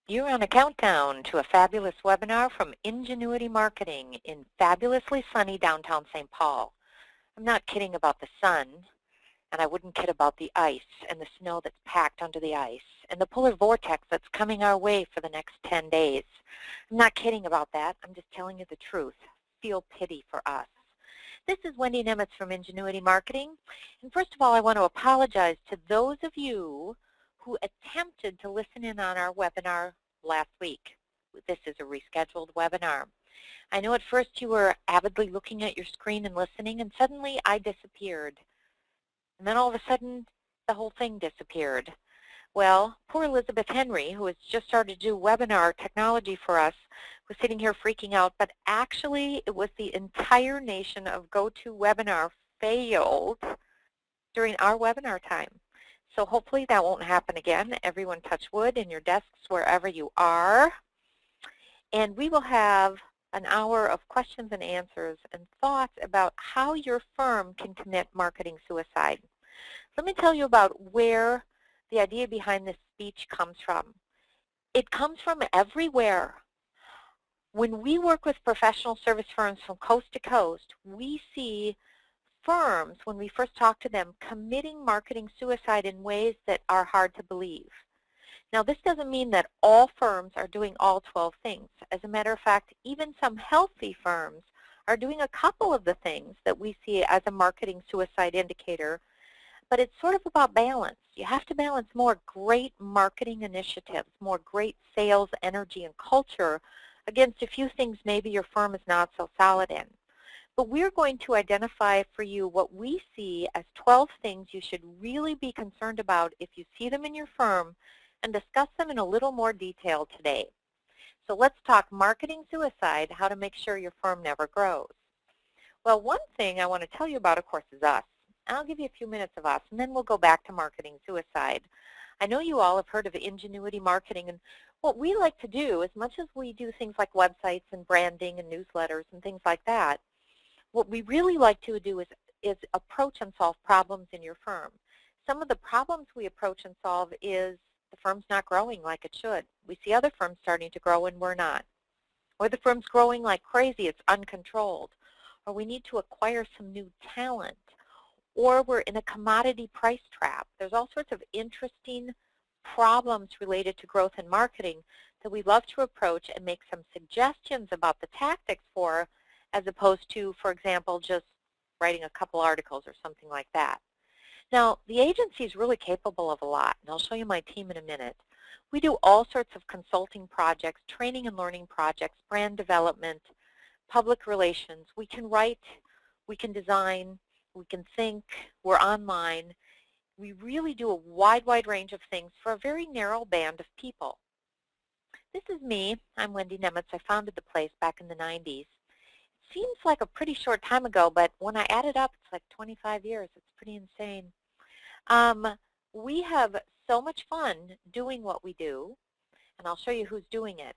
You're on a countdown to a fabulous webinar from Ingenuity Marketing in fabulously sunny downtown St. Paul. I'm not kidding about the sun, and I wouldn't kid about the ice and the snow that's packed under the ice and the polar vortex that's coming our way for the next 10 days. I'm not kidding about that. I'm just telling you the truth. Feel pity for us. This is Wendy Nemitz from Ingenuity Marketing. And first of all, I want to apologize to those of you who attempted to listen in on our webinar last week. This is a rescheduled webinar. I know at first you were avidly looking at your screen and listening, and suddenly I disappeared. And then all of a sudden, the whole thing disappeared. Well, poor Elizabeth Henry, who has just started to do webinar technology for us, was sitting here freaking out, but actually it was the entire nation of GoToWebinar failed during our webinar time. So hopefully that won't happen again. Everyone touch wood in your desks wherever you are. And we will have an hour of questions and answers and thoughts about how your firm can commit marketing suicide. Let me tell you about where the idea behind this speech comes from. It comes from everywhere. When we work with professional service firms from coast to coast, we see firms, when we first talk to them, committing marketing suicide in ways that are hard to believe. Now, this doesn't mean that all firms are doing all 12 things. As a matter of fact, even some healthy firms are doing a couple of the things that we see as a marketing suicide indicator, but it's sort of about balance. You have to balance more great marketing initiatives, more great sales energy and culture against a few things maybe your firm is not so solid in. But we're going to identify for you what we see as 12 things you should really be concerned about if you see them in your firm, and discuss them in a little more detail today. So let's talk marketing suicide, how to make sure your firm never grows. Well, one thing I want to tell you about, of course, is us. I'll give you a few minutes of us, and then we'll go back to marketing suicide. I know you all have heard of Ingenuity Marketing, and what we like to do, as much as we do things like websites and branding and newsletters and things like that, what we really like to do is approach and solve problems in your firm. Some of the problems we approach and solve is the firm's not growing like it should. We see other firms starting to grow and we're not. Or the firm's growing like crazy, it's uncontrolled. Or we need to acquire some new talent. Or we're in a commodity price trap. There's all sorts of interesting problems related to growth and marketing that we love to approach and make some suggestions about the tactics for, as opposed to, for example, just writing a couple articles or something like that. Now, the agency is really capable of a lot, and I'll show you my team in a minute. We do all sorts of consulting projects, training and learning projects, brand development, public relations. We can write, we can design, we can think, we're online. We really do a wide range of things for a very narrow band of people. This is me. I'm Wendy Nemitz. I founded the place back in the 90s. It seems like a pretty short time ago, but when I add it up, it's like 25 years. It's pretty insane. We have so much fun doing what we do, and I'll show you who's doing it.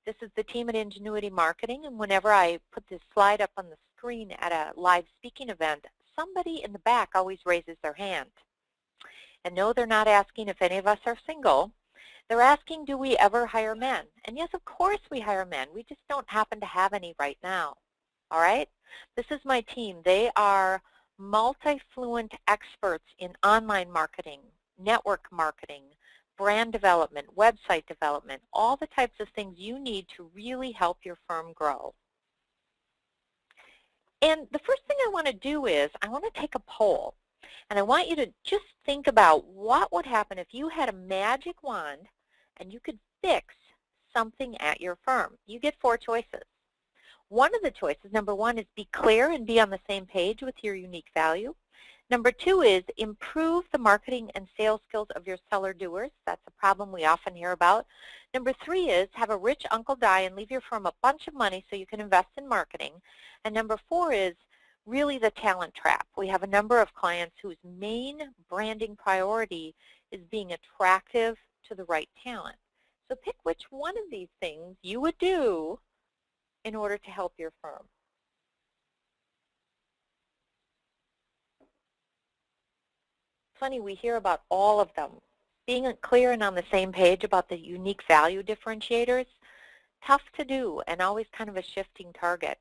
This is the team at Ingenuity Marketing, and whenever I put this slide up on the screen at a live speaking event, somebody in the back always raises their hand. And no, they're not asking if any of us are single. They're asking, do we ever hire men? And yes, of course we hire men. We just don't happen to have any right now. All right? This is my team. They are multi-fluent experts in online marketing, network marketing, brand development, website development, all the types of things you need to really help your firm grow. And the first thing I want to do is I want to take a poll. And I want you to just think about what would happen if you had a magic wand and you could fix something at your firm. You get 4 choices. One of the choices, number 1, is be clear and be on the same page with your unique value. Number 2 is improve the marketing and sales skills of your seller doers. That's a problem we often hear about. Number 3 is have a rich uncle die and leave your firm a bunch of money so you can invest in marketing. And number 4 is really the talent trap. We have a number of clients whose main branding priority is being attractive to the right talent. So pick which one of these things you would do in order to help your firm. Funny, we hear about all of them. being clear and on the same page about the unique value differentiators, tough to do and always kind of a shifting target.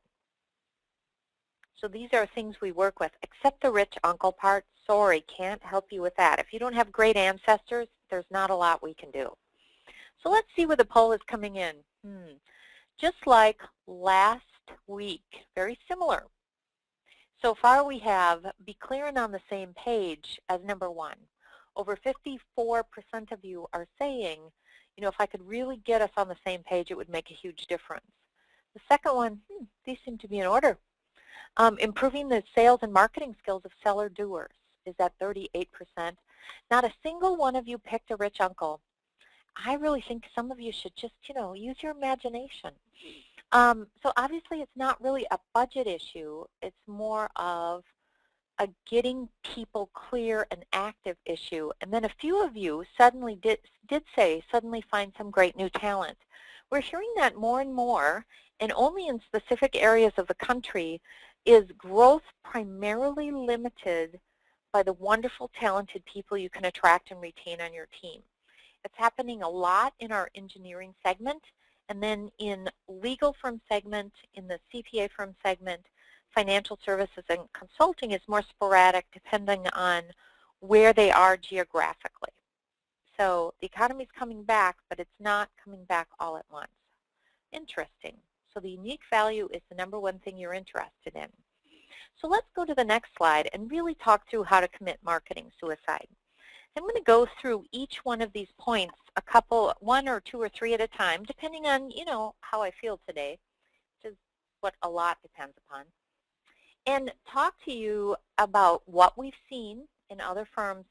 So these are things we work with. Except the rich uncle part, sorry, can't help you with that. If you don't have great ancestors, there's not a lot we can do. So let's see where the poll is coming in. Just like last week, very similar. So far we have be clear and on the same page as number 1. Over 54% of you are saying, you know, if I could really get us on the same page, it would make a huge difference. The second one, these seem to be in order. Improving the sales and marketing skills of seller doers is at 38%. Not a single one of you picked a rich uncle. I really think some of you should just, you know, use your imagination. So obviously it's not really a budget issue. It's more of a getting people clear and active issue. And then a few of you suddenly did say, suddenly find some great new talent. We're hearing that more and more, and only in specific areas of the country is growth primarily limited by the wonderful, talented people you can attract and retain on your team. It's happening a lot in our engineering segment, and then in legal firm segment, in the CPA firm segment, financial services and consulting is more sporadic depending on where they are geographically. So the economy is coming back, but it's not coming back all at once. Interesting. So the unique value is the number 1 thing you're interested in. So let's go to the next slide and really talk through how to commit marketing suicide. I'm going to go through each one of these points, a couple, 1 or 2 or 3 at a time, depending on, you know, how I feel today, which is what a lot depends upon, and talk to you about what we've seen in other firms,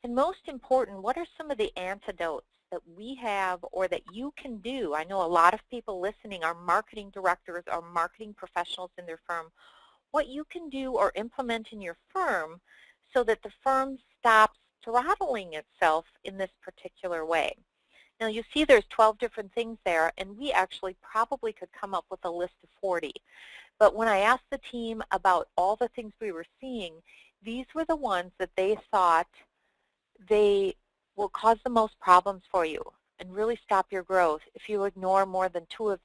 and most important, what are some of the antidotes that we have or that you can do. I know a lot of people listening are marketing directors or marketing professionals in their firm. What you can do or implement in your firm so that the firm stops throttling itself in this particular way. Now you see there's 12 different things there, and we actually probably could come up with a list of 40. But when I asked the team about all the things we were seeing, these were the ones that they thought they will cause the most problems for you and really stop your growth if you ignore more than 2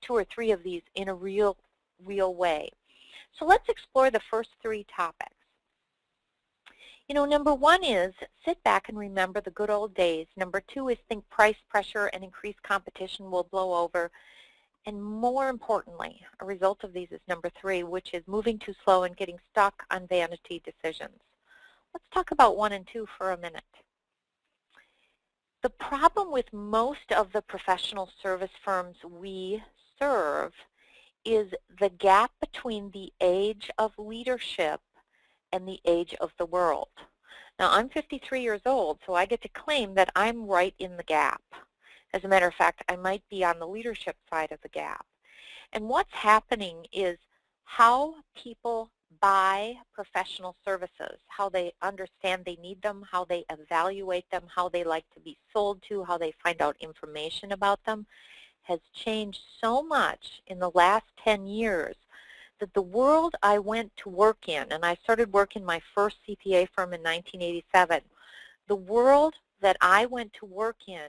or 3 of these in a real way. So let's explore the first 3 topics. You know, number 1 is sit back and remember the good old days. Number 2 is think price pressure and increased competition will blow over. And more importantly, a result of these is number 3, which is moving too slow and getting stuck on vanity decisions. Let's talk about 1 and 2 for a minute. The problem with most of the professional service firms we serve is the gap between the age of leadership and the age of the world. Now, I'm 53 years old, so I get to claim that I'm right in the gap. As a matter of fact, I might be on the leadership side of the gap. And what's happening is how people buy professional services, how they understand they need them, how they evaluate them, how they like to be sold to, how they find out information about them, has changed so much in the last 10 years that the world I went to work in, and I started working my first CPA firm in 1987, the world that I went to work in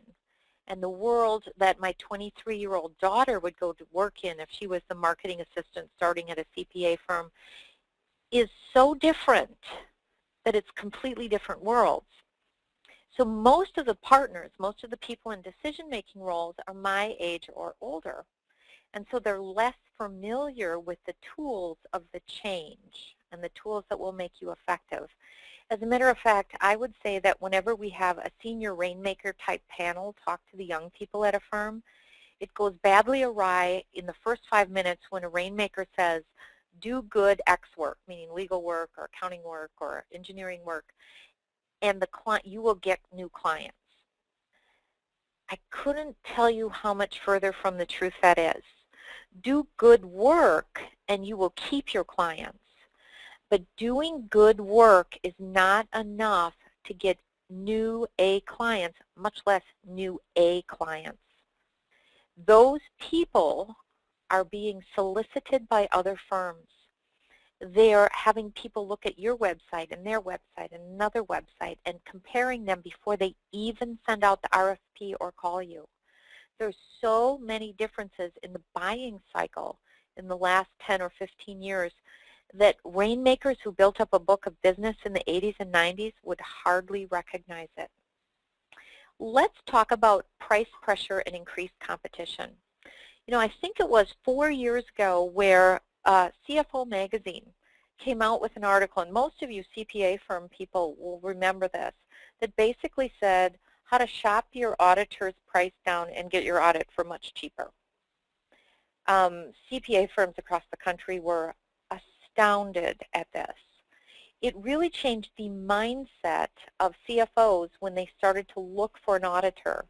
and the world that my 23-year-old daughter would go to work in if she was the marketing assistant starting at a CPA firm is so different that it's completely different worlds. So most of the partners, most of the people in decision-making roles are my age or older. And so they're less familiar with the tools of the change and the tools that will make you effective. As a matter of fact, I would say that whenever we have a senior rainmaker type panel talk to the young people at a firm, it goes badly awry in the first 5 minutes when a rainmaker says, do good X work, meaning legal work or accounting work or engineering work, and you will get new clients. I couldn't tell you how much further from the truth that is. Do good work and you will keep your clients. But doing good work is not enough to get new A clients, much less new A clients. Those people are being solicited by other firms. They're having people look at your website and their website and another website and comparing them before they even send out the RFP or call you. There's so many differences in the buying cycle in the last 10 or 15 years that rainmakers who built up a book of business in the 80s and 90s would hardly recognize it. Let's talk about price pressure and increased competition. You know, I think it was 4 years ago where CFO Magazine came out with an article, and most of you CPA firm people will remember this, that basically said how to shop your auditor's price down and get your audit for much cheaper. CPA firms across the country were astounded at this. It really changed the mindset of CFOs when they started to look for an auditor.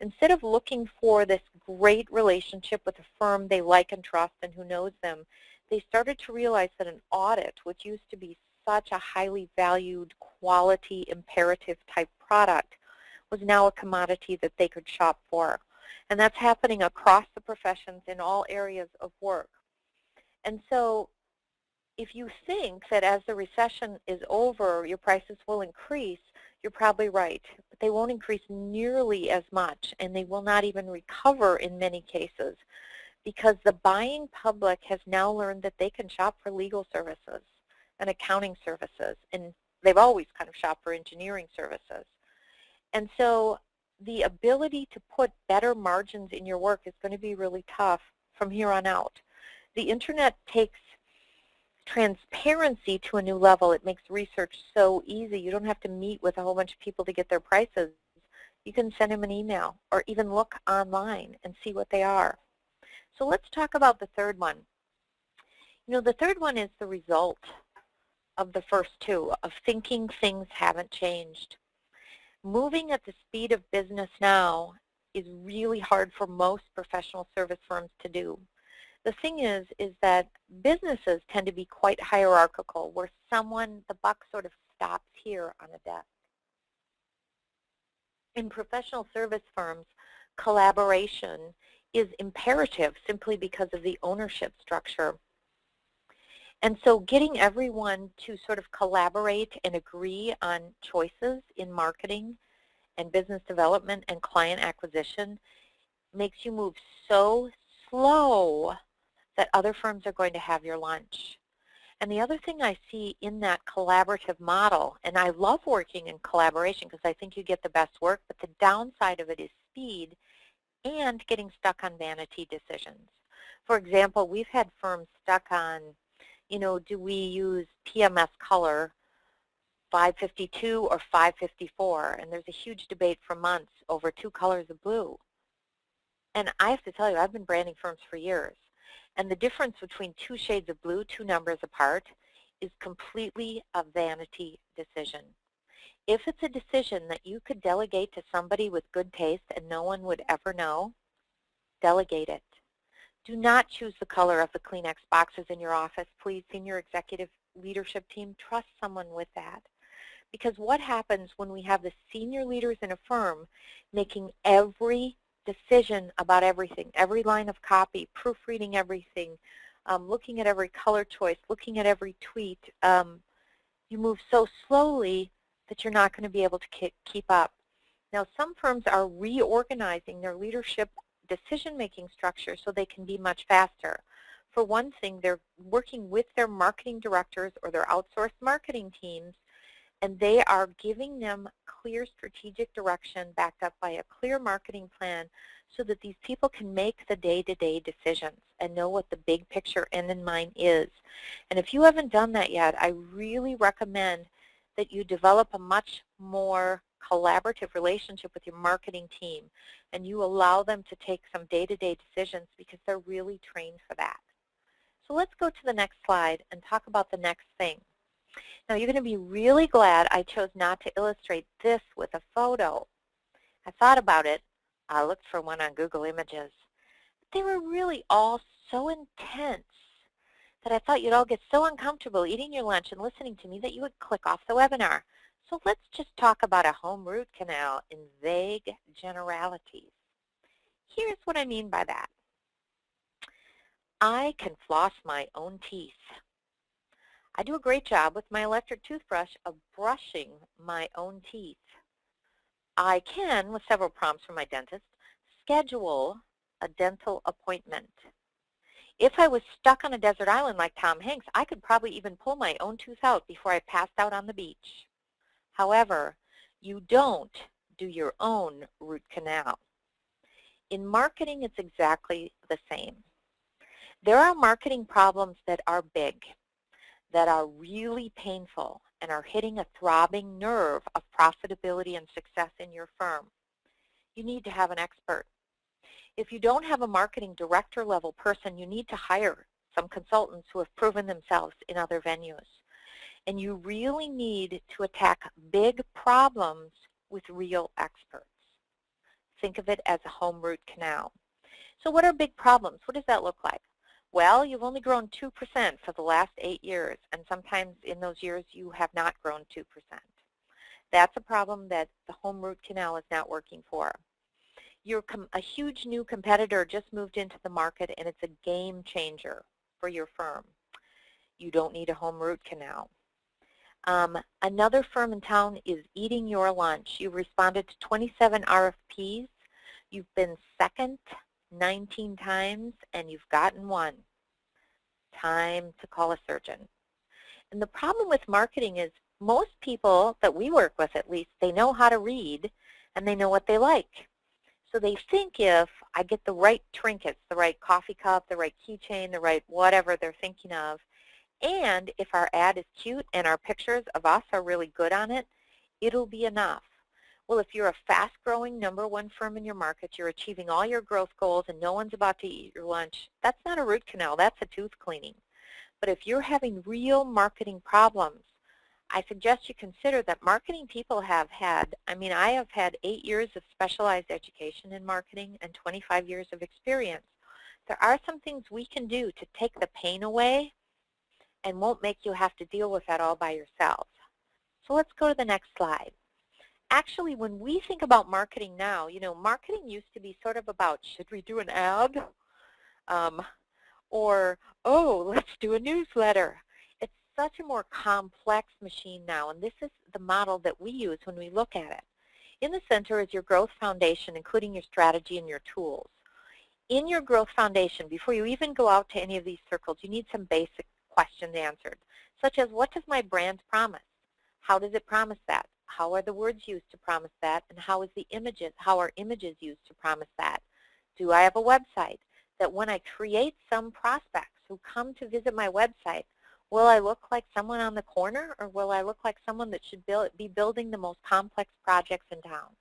Instead of looking for this great relationship with a firm they like and trust and who knows them, they started to realize that an audit, which used to be such a highly valued, quality, imperative type product, was now a commodity that they could shop for. And that's happening across the professions in all areas of work. And so if you think that as the recession is over, your prices will increase, you're probably right. But they won't increase nearly as much, and they will not even recover in many cases, because the buying public has now learned that they can shop for legal services and accounting services, and they've always kind of shopped for engineering services. And so the ability to put better margins in your work is going to be really tough from here on out. The internet takes transparency to a new level. It makes research so easy. You don't have to meet with a whole bunch of people to get their prices. You can send them an email or even look online and see what they are. So let's talk about the third one. You know, the third one is the result of the first two, of thinking things haven't changed. Moving at the speed of business now is really hard for most professional service firms to do. The thing is that businesses tend to be quite hierarchical, where the buck sort of stops here on a desk. In professional service firms, collaboration is imperative simply because of the ownership structure. And so getting everyone to sort of collaborate and agree on choices in marketing and business development and client acquisition makes you move so slow that other firms are going to have your lunch. And the other thing I see in that collaborative model, and I love working in collaboration because I think you get the best work, but the downside of it is speed and getting stuck on vanity decisions. For example, we've had firms stuck on, you know, do we use PMS color 552 or 554? And there's a huge debate for months over two colors of blue. And I have to tell you, I've been branding firms for years. And the difference between two shades of blue, two numbers apart, is completely a vanity decision. If it's a decision that you could delegate to somebody with good taste and no one would ever know, delegate it. Do not choose the color of the Kleenex boxes in your office. Please, senior executive leadership team, trust someone with that. Because what happens when we have the senior leaders in a firm making every decision about everything, every line of copy, proofreading everything, looking at every color choice, looking at every tweet, you move so slowly that you're not going to be able to keep up. Now, some firms are reorganizing their leadership decision-making structure so they can be much faster. For one thing, they're working with their marketing directors or their outsourced marketing teams, and they are giving them clear strategic direction backed up by a clear marketing plan so that these people can make the day-to-day decisions and know what the big picture end in mind is. And if you haven't done that yet, I really recommend that you develop a much more collaborative relationship with your marketing team and you allow them to take some day-to-day decisions because they're really trained for that. So let's go to the next slide and talk about the next thing. Now, you're going to be really glad I chose not to illustrate this with a photo. I thought about it. I looked for one on Google Images. They were really all so intense that I thought you'd all get so uncomfortable eating your lunch and listening to me that you would click off the webinar. So let's just talk about a home root canal in vague generalities. Here's what I mean by that. I can floss my own teeth. I do a great job with my electric toothbrush of brushing my own teeth. I can, with several prompts from my dentist, schedule a dental appointment. If I was stuck on a desert island like Tom Hanks, I could probably even pull my own tooth out before I passed out on the beach. However, you don't do your own root canal. In marketing, it's exactly the same. There are marketing problems that are big, that are really painful, and are hitting a throbbing nerve of profitability and success in your firm. You need to have an expert. If you don't have a marketing director level person, you need to hire some consultants who have proven themselves in other venues. And you really need to attack big problems with real experts. Think of it as a home root canal. So what are big problems? What does that look like? Well, you've only grown 2% for the last 8 years, and sometimes in those years you have not grown 2%. That's a problem that the home root canal is not working for. A huge new competitor just moved into the market, and it's a game changer for your firm. You don't need a home root canal. Another firm in town is eating your lunch. You've responded to 27 RFPs. You've been second 19 times, and you've gotten one. Time to call a surgeon. And the problem with marketing is most people that we work with, at least, they know how to read, and they know what they like. So they think if I get the right trinkets, the right coffee cup, the right keychain, the right whatever they're thinking of, and if our ad is cute and our pictures of us are really good on it, it'll be enough. Well, if you're a fast-growing #1 firm in your market, you're achieving all your growth goals and no one's about to eat your lunch, that's not a root canal, that's a tooth cleaning. But if you're having real marketing problems, I suggest you consider that marketing people have had, I have had 8 years of specialized education in marketing and 25 years of experience. There are some things we can do to take the pain away and won't make you have to deal with that all by yourself. So let's go to the next slide. Actually, when we think about marketing now, marketing used to be sort of about, should we do an ad? Or, oh, let's do a newsletter. It's such a more complex machine now, and this is the model that we use when we look at it. In the center is your growth foundation, including your strategy and your tools. In your growth foundation, before you even go out to any of these circles, you need some basic questions answered, such as, what does my brand promise? How does it promise that? How are the words used to promise that? And how are images used to promise that? Do I have a website that when I create some prospects who come to visit my website, will I look like someone on the corner, or will I look like someone that should be building the most complex projects in town?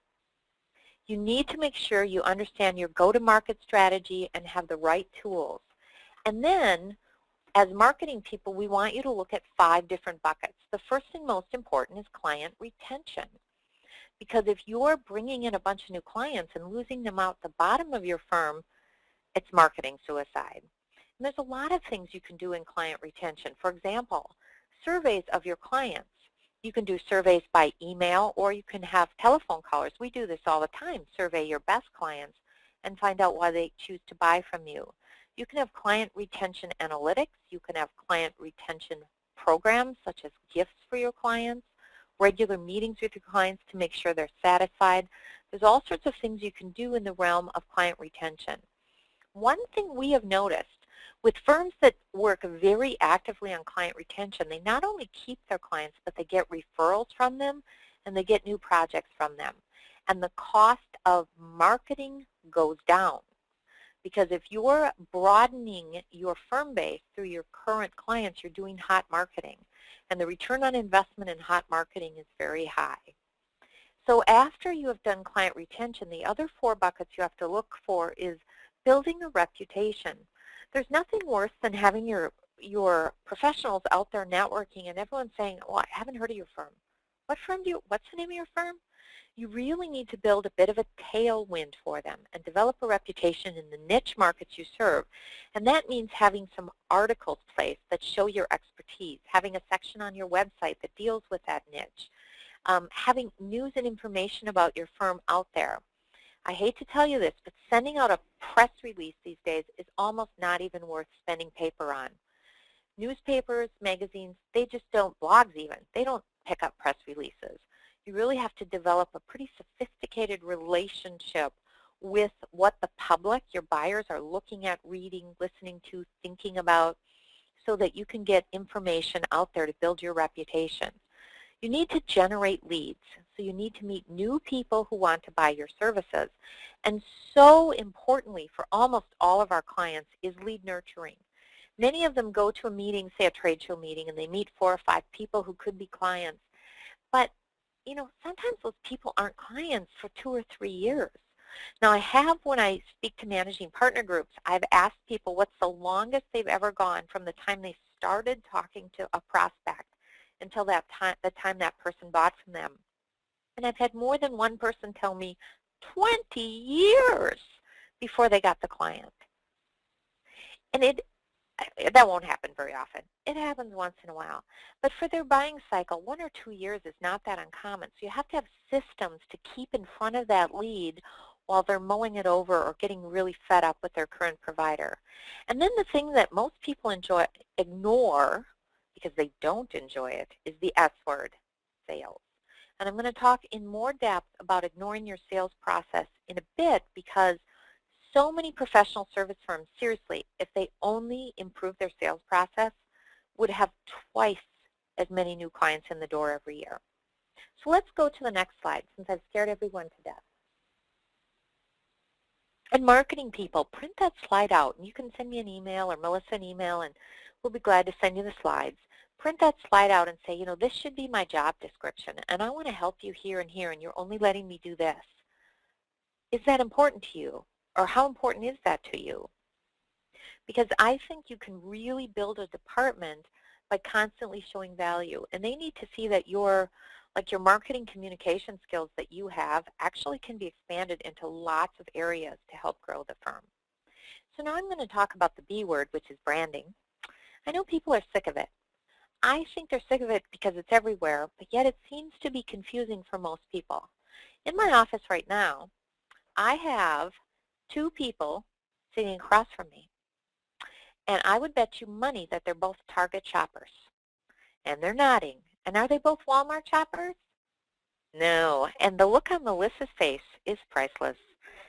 You need to make sure you understand your go-to-market strategy and have the right tools. And then, as marketing people, we want you to look at 5 different buckets. The first and most important is client retention. Because if you're bringing in a bunch of new clients and losing them out the bottom of your firm, it's marketing suicide. And there's a lot of things you can do in client retention. For example, surveys of your clients. You can do surveys by email, or you can have telephone callers. We do this all the time. Survey your best clients and find out why they choose to buy from you. You can have client retention analytics. You can have client retention programs, such as gifts for your clients, regular meetings with your clients to make sure they're satisfied. There's all sorts of things you can do in the realm of client retention. One thing we have noticed with firms that work very actively on client retention, they not only keep their clients, but they get referrals from them and they get new projects from them. And the cost of marketing goes down. Because if you're broadening your firm base through your current clients, you're doing hot marketing. And the return on investment in hot marketing is very high. So after you have done client retention, the other 4 buckets you have to look for is building a reputation. There's nothing worse than having your professionals out there networking and everyone saying, well, I haven't heard of your firm. What's the name of your firm? You really need to build a bit of a tailwind for them and develop a reputation in the niche markets you serve. And that means having some articles placed that show your expertise, having a section on your website that deals with that niche, having news and information about your firm out there. I hate to tell you this, but sending out a press release these days is almost not even worth spending paper on. Newspapers, magazines, they just don't, blogs even, they don't pick up press releases. You really have to develop a pretty sophisticated relationship with what the public, your buyers, are looking at, reading, listening to, thinking about, so that you can get information out there to build your reputation. You need to generate leads. So you need to meet new people who want to buy your services. And so importantly for almost all of our clients is lead nurturing. Many of them go to a meeting, say a trade show meeting, and they meet 4 or 5 people who could be clients. But, sometimes those people aren't clients for 2 or 3 years. Now, I have, when I speak to managing partner groups, I've asked people what's the longest they've ever gone from the time they started talking to a prospect until the time that person bought from them. And I've had more than one person tell me 20 years before they got the client. And that won't happen very often. It happens once in a while. But for their buying cycle, 1 or 2 years is not that uncommon. So you have to have systems to keep in front of that lead while they're mowing it over or getting really fed up with their current provider. And then the thing that most people ignore, because they don't enjoy it, is the S word, sales. And I'm going to talk in more depth about ignoring your sales process in a bit, because so many professional service firms, seriously, if they only improve their sales process, would have twice as many new clients in the door every year. So let's go to the next slide, since I've scared everyone to death. And marketing people, print that slide out, and you can send me an email or Melissa an email, and we'll be glad to send you the slides. Print that slide out and say, this should be my job description, and I want to help you here and here, and you're only letting me do this. Is that important to you? Or how important is that to you? Because I think you can really build a department by constantly showing value. And they need to see that your marketing communication skills that you have actually can be expanded into lots of areas to help grow the firm. So now I'm going to talk about the B word, which is branding. I know people are sick of it. I think they're sick of it because it's everywhere, but yet it seems to be confusing for most people. In my office right now, I have 2 people sitting across from me. And I would bet you money that they're both Target shoppers. And they're nodding. And are they both Walmart shoppers? No. And the look on Melissa's face is priceless.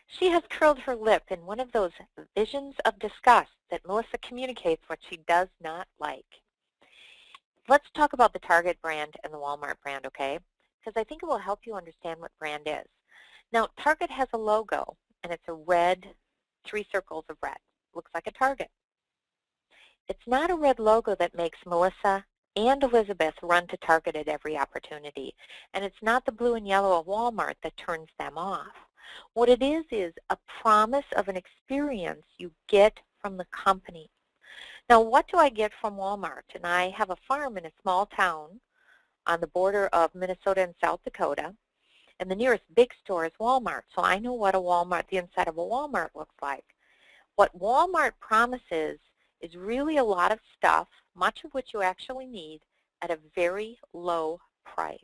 She has curled her lip in one of those visions of disgust that Melissa communicates what she does not like. Let's talk about the Target brand and the Walmart brand, okay? Because I think it will help you understand what brand is. Now, Target has a logo, and it's a red, 3 circles of red. Looks like a target. It's not a red logo that makes Melissa and Elizabeth run to Target at every opportunity. And it's not the blue and yellow of Walmart that turns them off. What it is a promise of an experience you get from the company. Now, what do I get from Walmart? And I have a farm in a small town on the border of Minnesota and South Dakota. And the nearest big store is Walmart. So I know what the inside of a Walmart looks like. What Walmart promises is really a lot of stuff, much of which you actually need, at a very low price.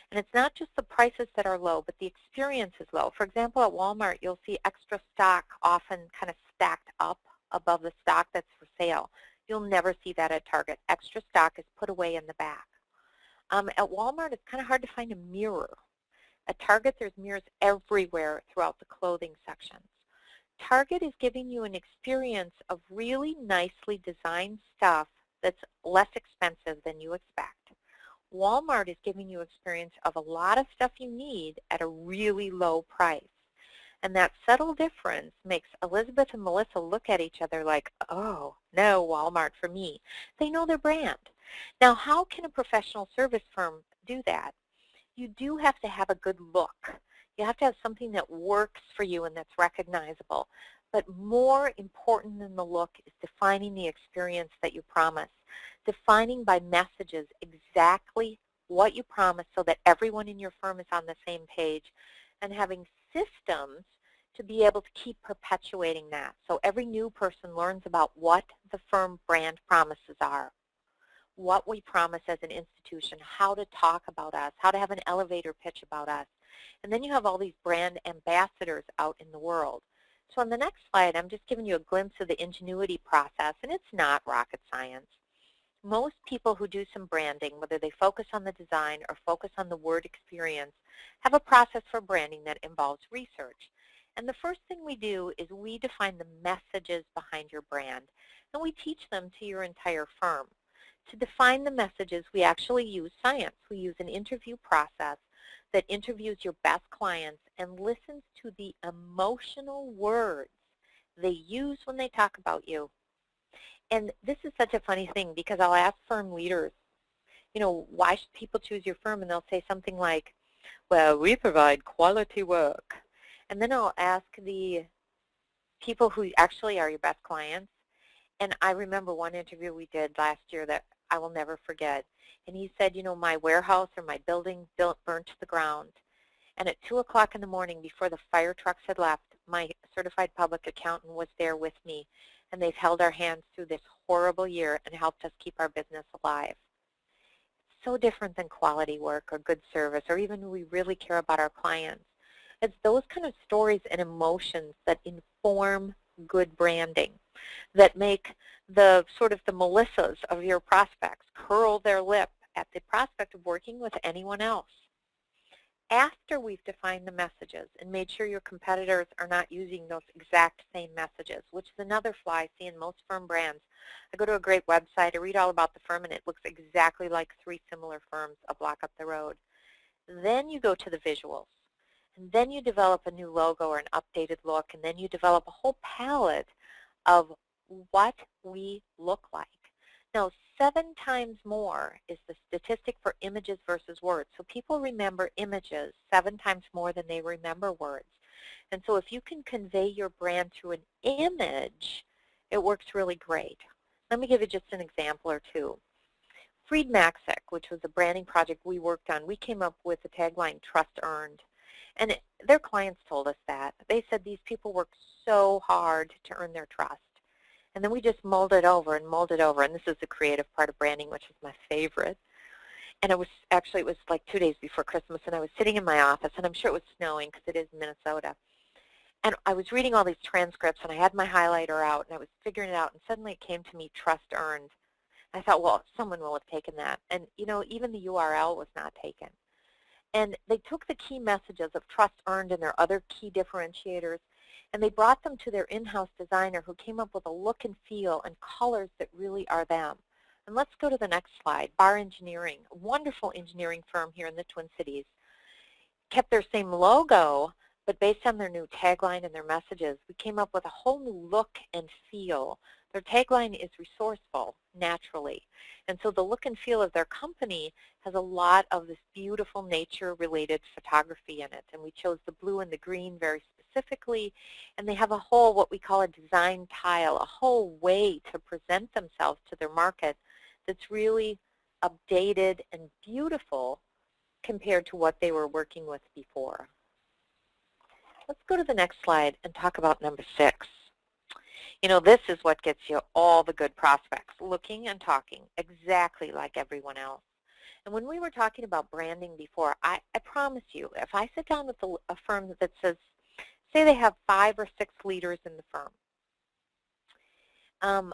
And it's not just the prices that are low, but the experience is low. For example, at Walmart, you'll see extra stock often kind of stacked up above the stock that's for sale. You'll never see that at Target. Extra stock is put away in the back. At Walmart, it's kind of hard to find a mirror. At Target, there's mirrors everywhere throughout the clothing sections. Target is giving you an experience of really nicely designed stuff that's less expensive than you expect. Walmart is giving you experience of a lot of stuff you need at a really low price. And that subtle difference makes Elizabeth and Melissa look at each other like, oh, no, Walmart for me. They know their brand. Now, how can a professional service firm do that? You do have to have a good look. You have to have something that works for you and that's recognizable. But more important than the look is defining the experience that you promise, defining by messages exactly what you promise so that everyone in your firm is on the same page, and having systems to be able to keep perpetuating that. So every new person learns about what the firm brand promises are, what we promise as an institution, how to talk about us, how to have an elevator pitch about us. And then you have all these brand ambassadors out in the world. So on the next slide, I'm just giving you a glimpse of the Ingenuity process, and it's not rocket science. Most people who do some branding, whether they focus on the design or focus on the word experience, have a process for branding that involves research. And the first thing we do is we define the messages behind your brand, and we teach them to your entire firm. To define the messages, we actually use science. We use an interview process that interviews your best clients and listens to the emotional words they use when they talk about you. And this is such a funny thing because I'll ask firm leaders, why should people choose your firm? And they'll say something like, well, we provide quality work. And then I'll ask the people who actually are your best clients. And I remember one interview we did last year that I will never forget. And he said, my warehouse or my building burnt to the ground. And at 2 o'clock in the morning, before the fire trucks had left, my certified public accountant was there with me. And they've held our hands through this horrible year and helped us keep our business alive. So different than quality work or good service, or even we really care about our clients. It's those kind of stories and emotions that inform good branding, that make the sort of the Melissas of your prospects curl their lip at the prospect of working with anyone else. After we've defined the messages and made sure your competitors are not using those exact same messages, which is another flaw I see in most firm brands. I go to a great website, I read all about the firm, and it looks exactly like 3 similar firms a block up the road. Then you go to the visuals, and then you develop a new logo or an updated look, and then you develop a whole palette of what we look like. Now, 7 times more is the statistic for images versus words. So people remember images 7 times more than they remember words. And so if you can convey your brand through an image, it works really great. Let me give you just an example or two. Freed Maxick, which was a branding project we worked on, we came up with the tagline, Trust Earned. And their clients told us that. They said these people work so hard to earn their trust. And then we just molded over, and this is the creative part of branding, which is my favorite. And it was like 2 days before Christmas, and I was sitting in my office, and I'm sure it was snowing because it is Minnesota. And I was reading all these transcripts, and I had my highlighter out, and I was figuring it out, and suddenly it came to me, Trust Earned. I thought, well, someone will have taken that. And, even the URL was not taken. And they took the key messages of Trust Earned and their other key differentiators, and they brought them to their in-house designer who came up with a look and feel and colors that really are them. And let's go to the next slide. Bar Engineering, a wonderful engineering firm here in the Twin Cities, kept their same logo, but based on their new tagline and their messages, we came up with a whole new look and feel. Their tagline is resourceful, naturally. And so the look and feel of their company has a lot of this beautiful nature-related photography in it. And we chose the blue and the green very specifically. And they have a whole, what we call a design tile, a whole way to present themselves to their market that's really updated and beautiful compared to what they were working with before. Let's go to the next slide and talk about number 6. This is what gets you all the good prospects, looking and talking exactly like everyone else. And when we were talking about branding before, I promise you, if I sit down with a firm that says, say they have 5 or 6 leaders in the firm,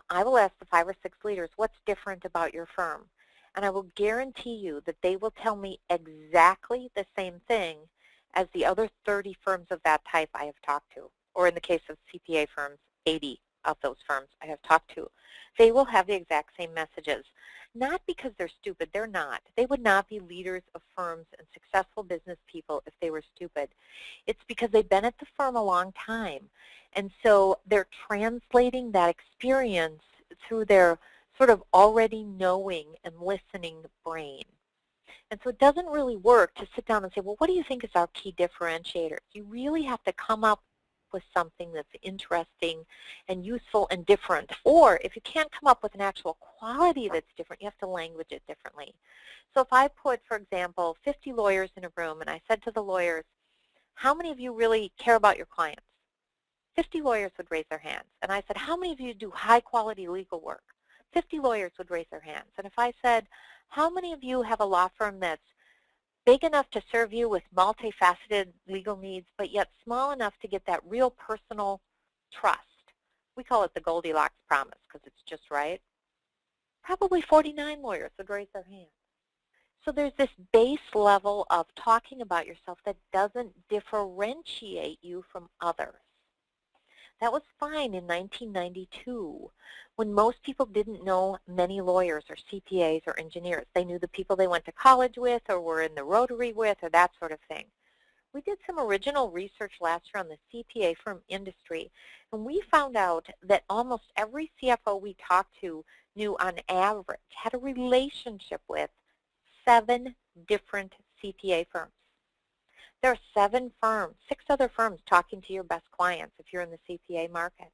I will ask the 5 or 6 leaders, what's different about your firm? And I will guarantee you that they will tell me exactly the same thing as the other 30 firms of that type I have talked to, or in the case of CPA firms, 80 of those firms I have talked to. They will have the exact same messages. Not because they're stupid, they're not. They would not be leaders of firms and successful business people if they were stupid. It's because they've been at the firm a long time. And so they're translating that experience through their sort of already knowing and listening brain. And so it doesn't really work to sit down and say, well, what do you think is our key differentiators? You really have to come up with something that's interesting and useful and different. Or if you can't come up with an actual quality that's different, you have to language it differently. So if I put, for example, 50 lawyers in a room and I said to the lawyers, how many of you really care about your clients? 50 lawyers would raise their hands. And I said, how many of you do high-quality legal work? 50 lawyers would raise their hands. And if I said, how many of you have a law firm that's big enough to serve you with multifaceted legal needs, but yet small enough to get that real personal trust. We call it the Goldilocks promise because it's just right. Probably 49 lawyers would raise their hand. So there's this base level of talking about yourself that doesn't differentiate you from others. That was fine in 1992 when most people didn't know many lawyers or CPAs or engineers. They knew the people they went to college with or were in the Rotary with or that sort of thing. We did some original research last year on the CPA firm industry, and we found out that almost every CFO we talked to knew on average had a relationship with 7 different CPA firms. There are 7 firms, 6 other firms talking to your best clients if you're in the CPA market.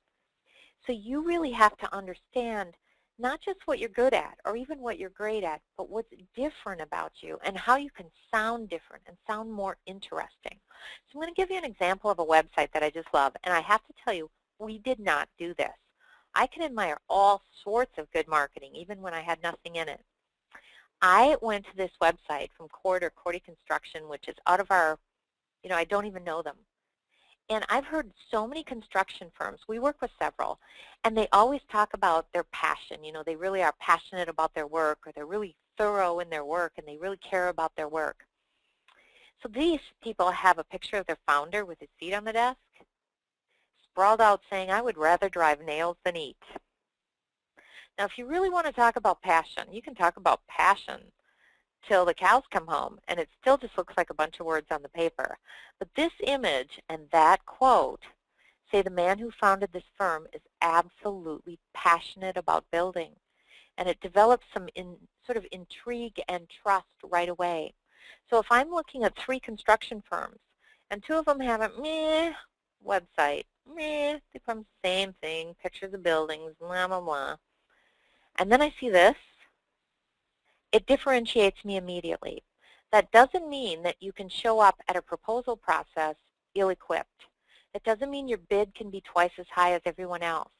So you really have to understand not just what you're good at or even what you're great at, but what's different about you and how you can sound different and sound more interesting. So I'm going to give you an example of a website that I just love, and I have to tell you, we did not do this. I can admire all sorts of good marketing, even when I had nothing in it. I went to this website from Cordy Construction, which is out of our, I don't even know them. And I've heard so many construction firms, we work with several, and they always talk about their passion. They really are passionate about their work, or they're really thorough in their work, and they really care about their work. So these people have a picture of their founder with his feet on the desk, sprawled out saying, "I would rather drive nails than eat." Now, if you really want to talk about passion, you can talk about passion till the cows come home, and it still just looks like a bunch of words on the paper. But this image and that quote say the man who founded this firm is absolutely passionate about building, and it develops some sort of intrigue and trust right away. So if I'm looking at 3 construction firms, and 2 of them have a meh website, meh, they from the same thing, pictures of buildings, blah, blah, blah, and then I see this, it differentiates me immediately. That doesn't mean that you can show up at a proposal process ill-equipped. It doesn't mean your bid can be twice as high as everyone else.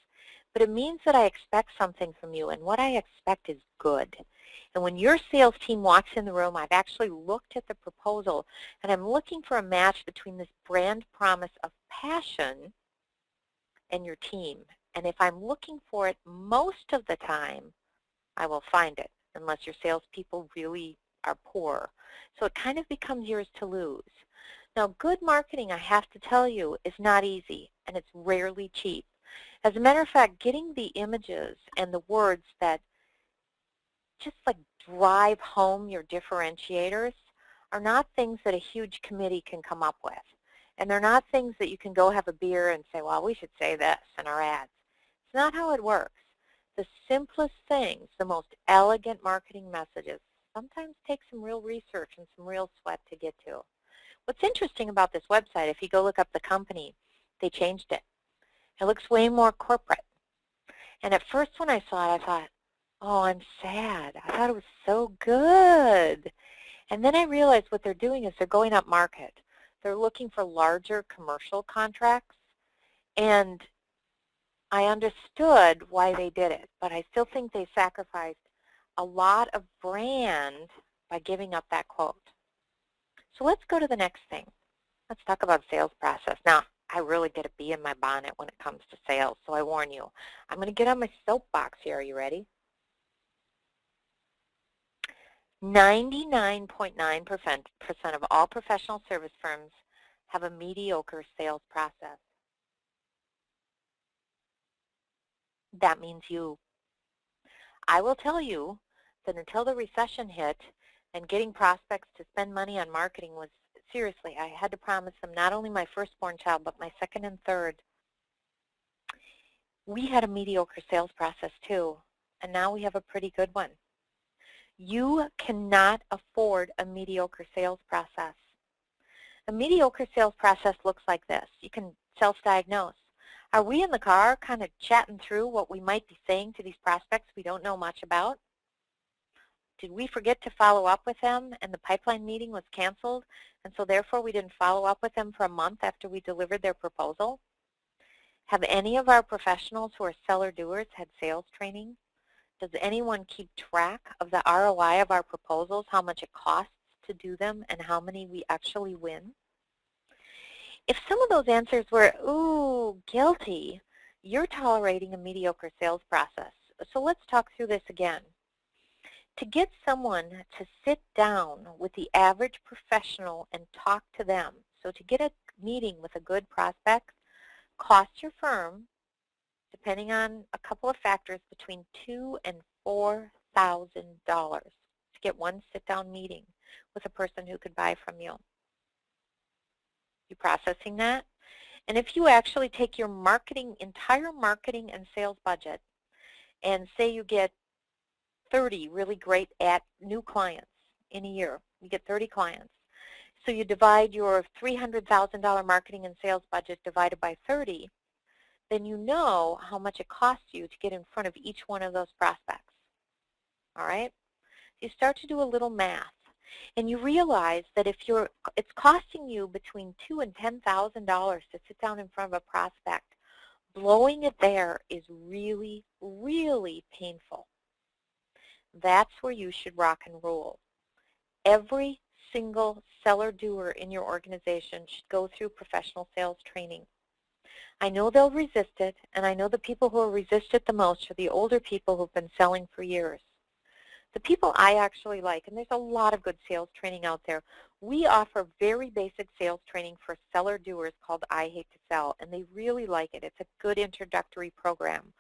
But it means that I expect something from you, and what I expect is good. And when your sales team walks in the room, I've actually looked at the proposal, and I'm looking for a match between this brand promise of passion and your team. And if I'm looking for it most of the time, I will find it, unless your salespeople really are poor. So it kind of becomes yours to lose. Now, good marketing, I have to tell you, is not easy, and it's rarely cheap. As a matter of fact, getting the images and the words that just like drive home your differentiators are not things that a huge committee can come up with. And they're not things that you can go have a beer and say, well, we should say this in our ads. It's not how it works. The simplest things, the most elegant marketing messages, sometimes take some real research and some real sweat to get to. What's interesting about this website, if you go look up the company, they changed it. It looks way more corporate. And at first when I saw it, I thought, oh, I'm sad. I thought it was so good. And then I realized what they're doing is they're going up market. They're looking for larger commercial contracts. And I understood why they did it, but I still think they sacrificed a lot of brand by giving up that quote. So let's go to the next thing. Let's talk about sales process. Now, I really get a bee in my bonnet when it comes to sales, so I warn you. I'm going to get on my soapbox here. Are you ready? 99.9% of all professional service firms have a mediocre sales process. That means you. I will tell you that until the recession hit and getting prospects to spend money on marketing was, seriously, I had to promise them not only my firstborn child, but my second and third. We had a mediocre sales process too, and now we have a pretty good one. You cannot afford a mediocre sales process. A mediocre sales process looks like this. You can self-diagnose. Are we in the car kind of chatting through what we might be saying to these prospects we don't know much about? Did we forget to follow up with them and the pipeline meeting was canceled, and so therefore we didn't follow up with them for a month after we delivered their proposal? Have any of our professionals who are seller doers had sales training? Does anyone keep track of the ROI of our proposals, how much it costs to do them, and how many we actually win? If some of those answers were, ooh, guilty, you're tolerating a mediocre sales process. So let's talk through this again. To get someone to sit down with the average professional and talk to them, so to get a meeting with a good prospect, costs your firm, depending on a couple of factors, between $2,000 and $4,000 to get one sit-down meeting with a person who could buy from you. You processing that? And if you actually take your entire marketing and sales budget, and say you get 30 really great new clients in a year, you get 30 clients. So you divide your $300,000 marketing and sales budget divided by 30, then you know how much it costs you to get in front of each one of those prospects. All right? You start to do a little math, and you realize that if it's costing you between $2,000 and $10,000 to sit down in front of a prospect, blowing it there is really, really painful. That's where you should rock and roll. Every single seller doer in your organization should go through professional sales training. I know they'll resist it, and I know the people who will resist it the most are the older people who've been selling for years. The people I actually like, and there's a lot of good sales training out there, we offer very basic sales training for seller doers called I Hate to Sell, and they really like it. It's a good introductory program.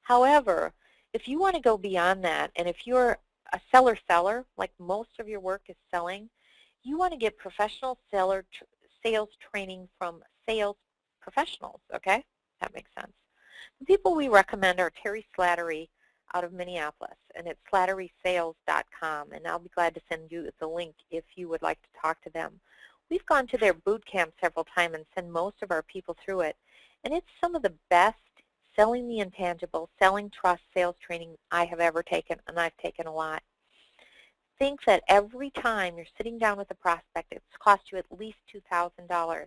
However, if you want to go beyond that, and if you're a seller, like most of your work is selling, you want to get professional sales training from sales professionals, okay? That makes sense. The people we recommend are Terry Slattery out of Minneapolis, and it's slatterysales.com, and I'll be glad to send you the link if you would like to talk to them. We've gone to their boot camp several times and send most of our people through it, and it's some of the best selling the intangible, selling trust sales training I have ever taken, and I've taken a lot. Think that every time you're sitting down with a prospect, it's cost you at least $2,000.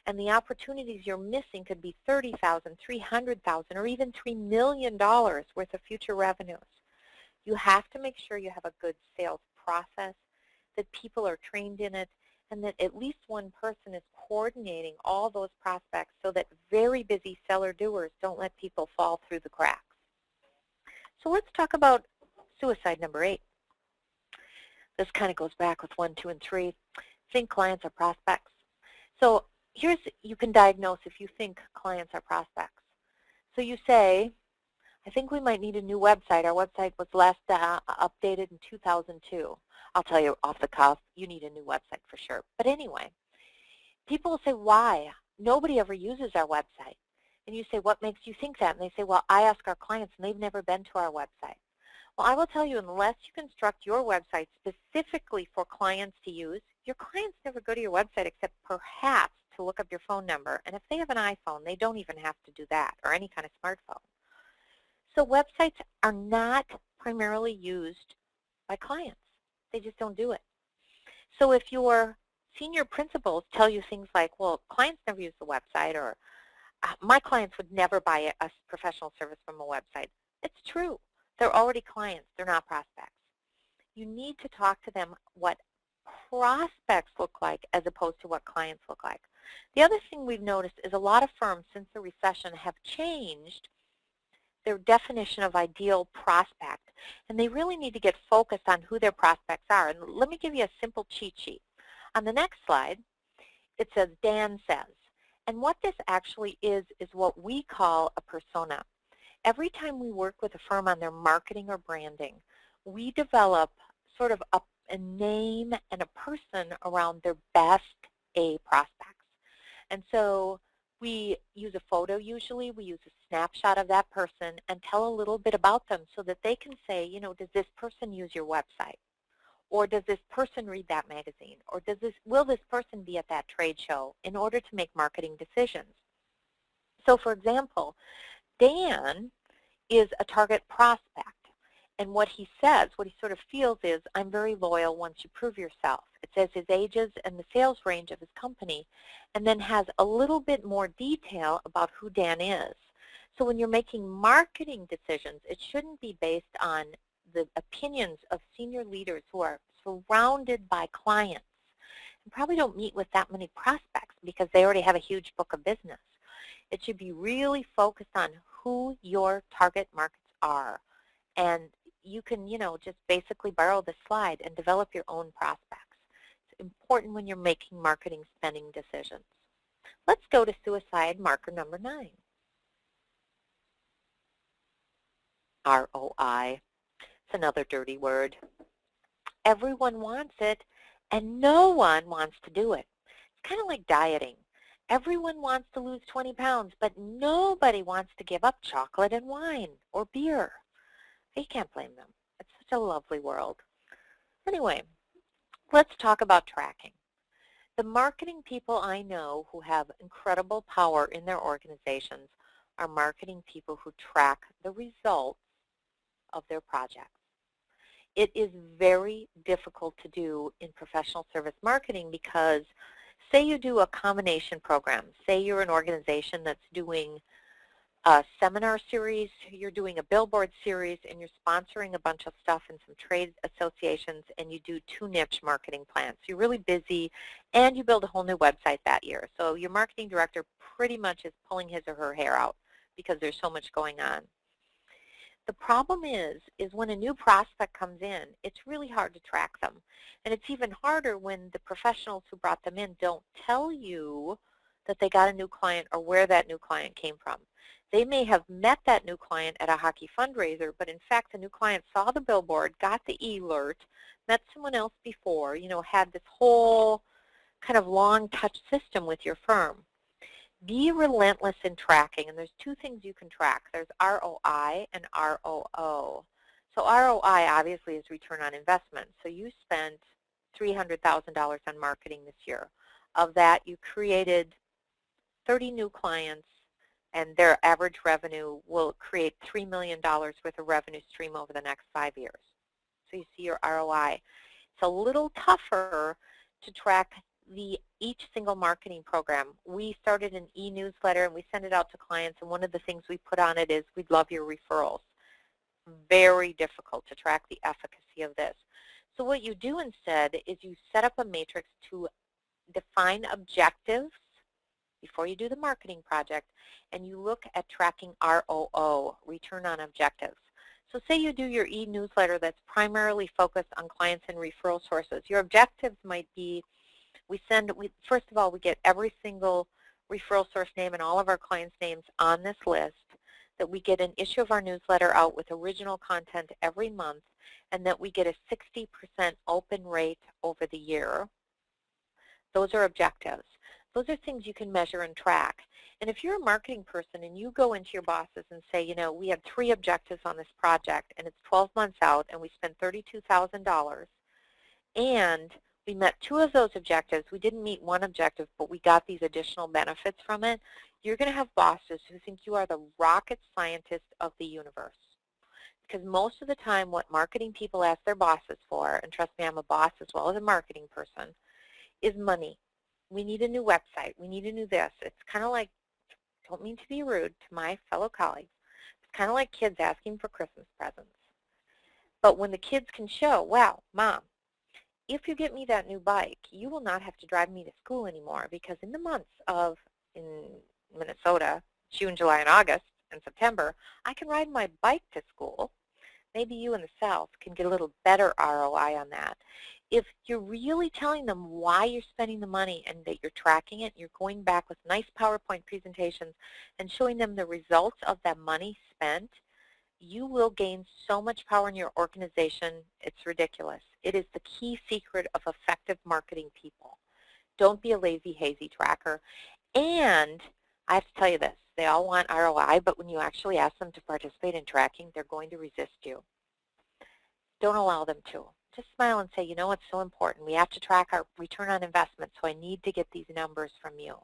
And the opportunities you're missing could be $30,000, $300,000, or even $3 million worth of future revenues. You have to make sure you have a good sales process, that people are trained in it, and that at least one person is coordinating all those prospects so that very busy seller doers don't let people fall through the cracks. So let's talk about suicide number 8. This kind of goes back with 1, 2, and 3. Think clients or prospects. So you can diagnose if you think clients are prospects. So you say, I think we might need a new website. Our website was last updated in 2002. I'll tell you off the cuff, you need a new website for sure. But anyway, people will say, why? Nobody ever uses our website. And you say, what makes you think that? And they say, well, I ask our clients, and they've never been to our website. Well, I will tell you, unless you construct your website specifically for clients to use, your clients never go to your website except perhaps to look up your phone number. And if they have an iPhone, they don't even have to do that, or any kind of smartphone. So websites are not primarily used by clients. They just don't do it. So if your senior principals tell you things like, well, clients never use the website, or my clients would never buy a professional service from a website, it's true. They're already clients. They're not prospects. You need to talk to them what prospects look like as opposed to what clients look like. The other thing we've noticed is a lot of firms since the recession have changed their definition of ideal prospect, and they really need to get focused on who their prospects are. And let me give you a simple cheat sheet. On the next slide, it says Dan says. And what this actually is what we call a persona. Every time we work with a firm on their marketing or branding, we develop sort of a name and a person around their best A prospects. And so we use a photo usually, we use a snapshot of that person and tell a little bit about them so that they can say, you know, does this person use your website? Or does this person read that magazine? Or will this person be at that trade show in order to make marketing decisions? So for example, Dan is a target prospect. And what he says, what he sort of feels is, I'm very loyal once you prove yourself. It says his ages and the sales range of his company, and then has a little bit more detail about who Dan is. So when you're making marketing decisions, it shouldn't be based on the opinions of senior leaders who are surrounded by clients and probably don't meet with that many prospects because they already have a huge book of business. It should be really focused on who your target markets are. And you can, just basically borrow the slide and develop your own prospects. It's important when you're making marketing spending decisions. Let's go to suicide marker number 9. ROI. It's another dirty word. Everyone wants it, and no one wants to do it. It's kind of like dieting. Everyone wants to lose 20 pounds, but nobody wants to give up chocolate and wine or beer. You can't blame them. It's such a lovely world. Anyway, let's talk about tracking. The marketing people I know who have incredible power in their organizations are marketing people who track the results of their projects. It is very difficult to do in professional service marketing because say you do a combination program. Say you're an organization that's doing a seminar series, you're doing a billboard series, and you're sponsoring a bunch of stuff in some trade associations, and you do 2 niche marketing plans. You're really busy, and you build a whole new website that year. So your marketing director pretty much is pulling his or her hair out because there's so much going on. The problem is when a new prospect comes in, it's really hard to track them. And it's even harder when the professionals who brought them in don't tell you that they got a new client or where that new client came from. They may have met that new client at a hockey fundraiser, but in fact the new client saw the billboard, got the alert, met someone else before, had this whole kind of long touch system with your firm. Be relentless in tracking, and there's 2 things you can track. There's ROI and ROO. So ROI obviously is return on investment. So you spent $300,000 on marketing this year. Of that, you created 30 new clients, and their average revenue will create $3 million worth of revenue stream over the next 5 years. So you see your ROI. It's a little tougher to track each single marketing program. We started an e-newsletter, and we send it out to clients, and one of the things we put on it is we'd love your referrals. Very difficult to track the efficacy of this. So what you do instead is you set up a matrix to define objectives before you do the marketing project, and you look at tracking ROO, return on objectives. So say you do your e-newsletter that's primarily focused on clients and referral sources. Your objectives might be, first of all, we get every single referral source name and all of our clients' names on this list, that we get an issue of our newsletter out with original content every month, and that we get a 60% open rate over the year. Those are objectives. Those are things you can measure and track. And if you're a marketing person and you go into your bosses and say, we have 3 objectives on this project, and it's 12 months out, and we spent $32,000, and we met 2 of those objectives. We didn't meet 1 objective, but we got these additional benefits from it. You're going to have bosses who think you are the rocket scientist of the universe. Because most of the time what marketing people ask their bosses for, and trust me, I'm a boss as well as a marketing person, is money. We need a new website. We need a new this. It's kind of like, don't mean to be rude to my fellow colleagues, it's kind of like kids asking for Christmas presents. But when the kids can show, wow, Mom, if you get me that new bike, you will not have to drive me to school anymore, because in the months of, in Minnesota, June, July, and August, and September, I can ride my bike to school. Maybe you in the South can get a little better ROI on that. If you're really telling them why you're spending the money and that you're tracking it, you're going back with nice PowerPoint presentations and showing them the results of that money spent, you will gain so much power in your organization, it's ridiculous. It is the key secret of effective marketing people. Don't be a lazy, hazy tracker. And I have to tell you this, they all want ROI, but when you actually ask them to participate in tracking, they're going to resist you. Don't allow them to. Just smile and say, it's so important. We have to track our return on investment, so I need to get these numbers from you.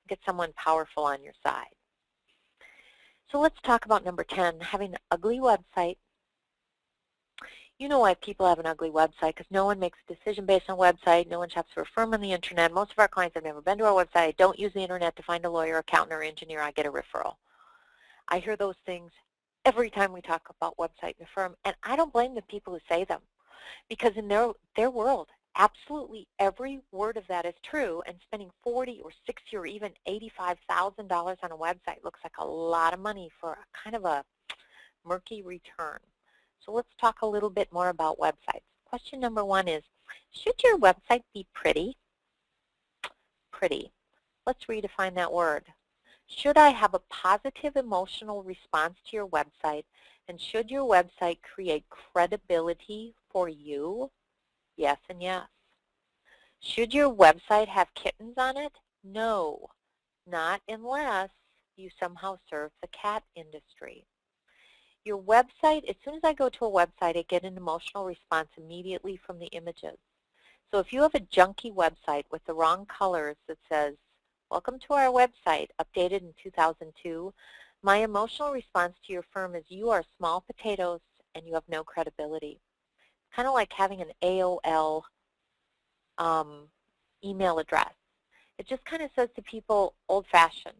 Get someone powerful on your side. So let's talk about number 10, having an ugly website. You know why people have an ugly website, because no one makes a decision based on website. No one shops for a firm on the internet. Most of our clients have never been to our website. I don't use the internet to find a lawyer, accountant, or engineer. I get a referral. I hear those things every time we talk about website in the firm, and I don't blame the people who say them, because in their world, absolutely every word of that is true, and spending $40 or $60 or even $85,000 on a website looks like a lot of money for a kind of a murky return. So let's talk a little bit more about websites. Question number one is, should your website be pretty? Pretty. Let's redefine that word. Should I have a positive emotional response to your website, and should your website create credibility for you? Yes and yes. Should your website have kittens on it? No, not unless you somehow serve the cat industry. Your website, as soon as I go to a website, I get an emotional response immediately from the images. So if you have a junky website with the wrong colors that says, welcome to our website, updated in 2002, my emotional response to your firm is you are small potatoes and you have no credibility. It's kind of like having an AOL email address. It just kind of says to people, old-fashioned.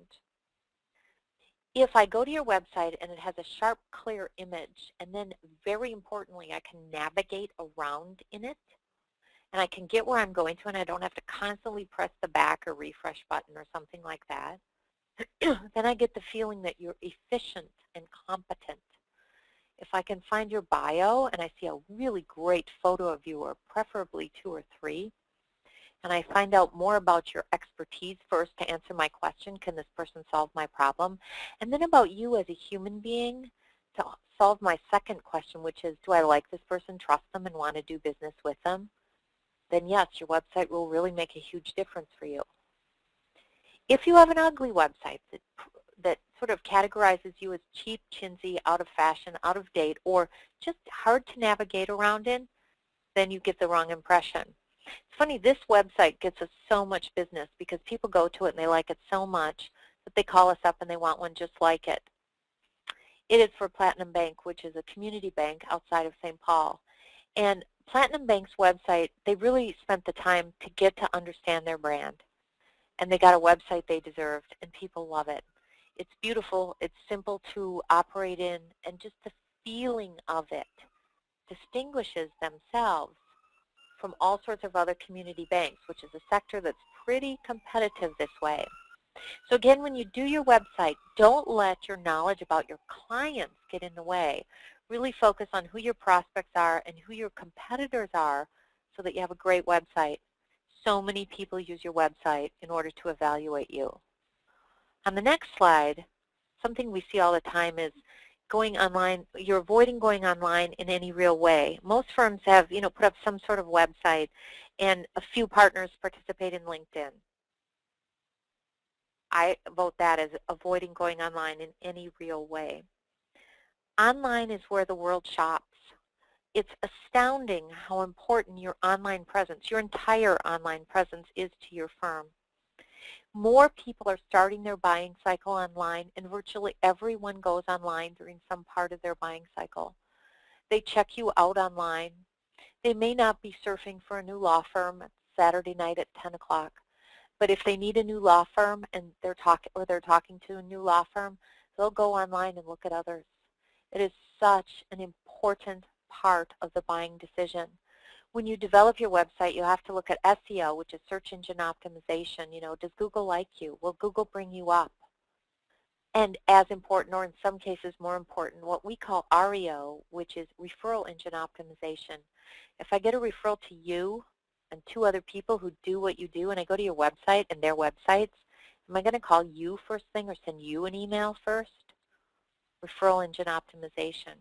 If I go to your website and it has a sharp, clear image, and then very importantly, I can navigate around in it, and I can get where I'm going to, and I don't have to constantly press the back or refresh button or something like that, then I get the feeling that you're efficient and competent. If I can find your bio and I see a really great photo of you, or preferably 2 or 3, and I find out more about your expertise first to answer my question, can this person solve my problem? And then about you as a human being to solve my second question, which is, do I like this person, trust them, and want to do business with them? Then yes, your website will really make a huge difference for you. If you have an ugly website that sort of categorizes you as cheap, chintzy, out of fashion, out of date, or just hard to navigate around in, then you get the wrong impression. It's funny, this website gets us so much business because people go to it and they like it so much that they call us up and they want one just like it. It is for Platinum Bank, which is a community bank outside of St. Paul. And Platinum Bank's website, they really spent the time to get to understand their brand. And they got a website they deserved, and people love it. It's beautiful, it's simple to operate in, and just the feeling of it distinguishes themselves from all sorts of other community banks, which is a sector that's pretty competitive this way. So again, when you do your website, don't let your knowledge about your clients get in the way. Really focus on who your prospects are and who your competitors are so that you have a great website. So many people use your website in order to evaluate you. On the next slide, something we see all the time is going online. You're avoiding going online in any real way. Most firms have, put up some sort of website, and a few partners participate in LinkedIn. I vote that as avoiding going online in any real way. Online is where the world shops. It's astounding how important your online presence, your entire online presence, is to your firm. More people are starting their buying cycle online, and virtually everyone goes online during some part of their buying cycle. They check you out online. They may not be surfing for a new law firm Saturday night at 10 o'clock, but if they need a new law firm and they're talking to a new law firm, they'll go online and look at others. It is such an important part of the buying decision. When you develop your website, you have to look at SEO, which is search engine optimization. Does Google like you? Will Google bring you up? And as important, or in some cases more important, what we call REO, which is referral engine optimization. If I get a referral to you and 2 other people who do what you do, and I go to your website and their websites, am I going to call you first thing or send you an email first? Referral engine optimization.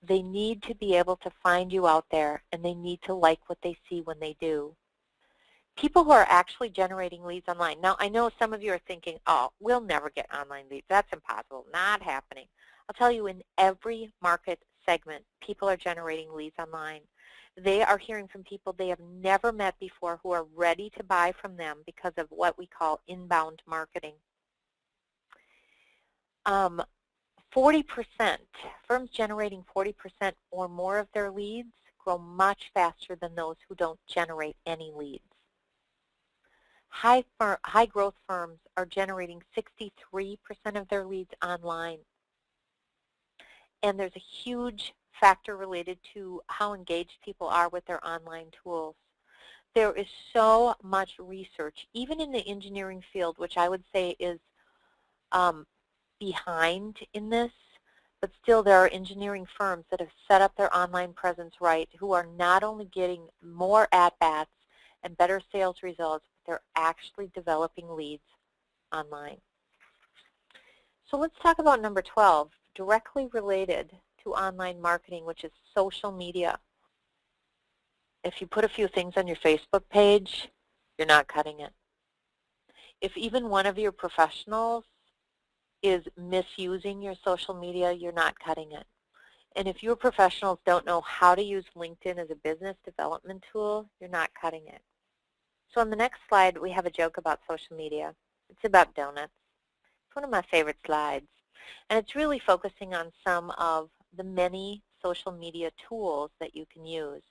They need to be able to find you out there, and they need to like what they see when they do. People who are actually generating leads online. Now, I know some of you are thinking, oh, we'll never get online leads. That's impossible. Not happening. I'll tell you, in every market segment, people are generating leads online. They are hearing from people they have never met before who are ready to buy from them because of what we call inbound marketing. 40%, firms generating 40% or more of their leads grow much faster than those who don't generate any leads. High growth firms are generating 63% of their leads online. And there's a huge factor related to how engaged people are with their online tools. There is so much research, even in the engineering field, which I would say is behind in this, but still there are engineering firms that have set up their online presence right who are not only getting more at-bats and better sales results, but they're actually developing leads online. So let's talk about number 12, directly related to online marketing, which is social media. If you put a few things on your Facebook page, you're not cutting it. If even one of your professionals is misusing your social media, you're not cutting it. And if your professionals don't know how to use LinkedIn as a business development tool, you're not cutting it. So on the next slide, we have a joke about social media. It's about donuts. It's one of my favorite slides. And it's really focusing on some of the many social media tools that you can use.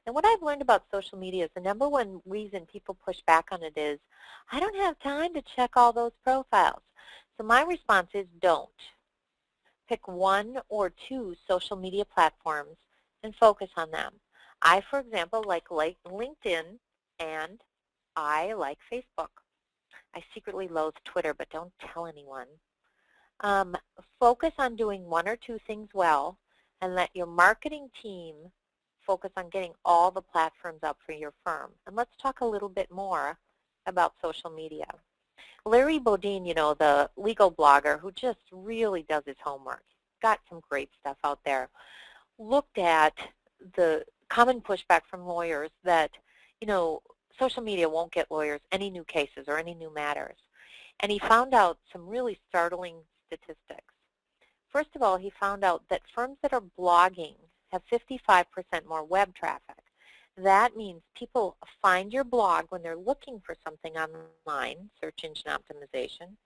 And what I've learned about social media is the number one reason people push back on it is, I don't have time to check all those profiles. So my response is don't. Pick one or two social media platforms and focus on them. I, for example, like LinkedIn, and I like Facebook. I secretly loathe Twitter, but don't tell anyone. Focus on doing one or two things well, and let your marketing team focus on getting all the platforms up for your firm. And let's talk a little bit more about social media. Larry Bodine, you know, the legal blogger who just really does his homework, got some great stuff out there, looked at the common pushback from lawyers that, you know, social media won't get lawyers any new cases or any new matters. And he found out some really startling statistics. First of all, he found out that firms that are blogging have 55% more web traffic. That means people find your blog when they're looking for something online, search engine optimization.